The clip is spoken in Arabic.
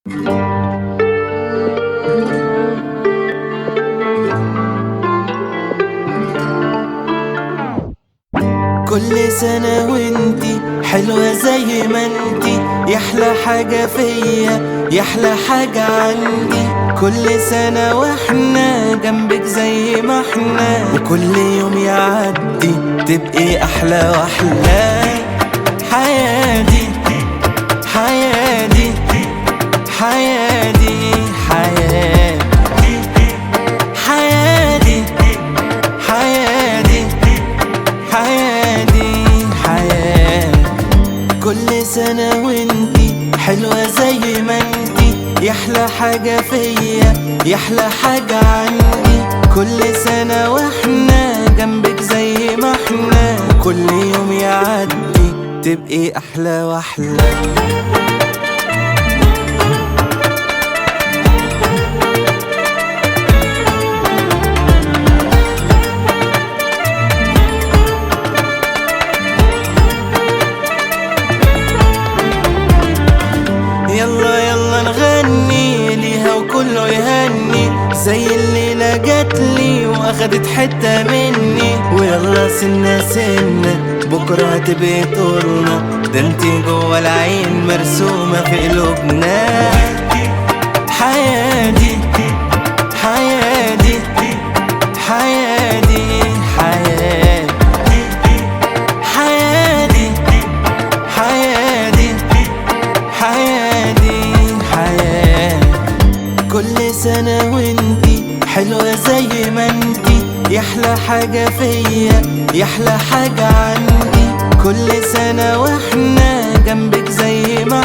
كل سنة وانتي حلوة زي ما انتي، يحلى حاجة فيا يحلى حاجة عندي. كل سنة واحنا جنبك زي ما احنا، وكل يوم يعدي تبقي أحلى وأحلى. حياتي حياتي حياتي حياتي حياتي حياتي حياتي حياتي. كل سنة وانتي حلوة زي ما انتي، يحلى حاجة فيا يحلى حاجة عندي. كل سنة واحنا جنبك زي ما احنا، كل يوم يعدي تبقي أحلى وأحلى. يلا يلا نغني ليها وكله يهني، زي الليلة جاتلي واخدت حتة مني. ويلا سنة سنة بكرة هتبقي طولنا، ده انتي جوا العين مرسومة في قلوبنا. حياتي حياتي حياتي حياتي حياتي حياتي حياتي حياتي. كل سنة وانتي حلوة زي ما انتي، يحلى حاجة فيا يحلى حاجة عندي. كل سنة واحنا جنبك زي ما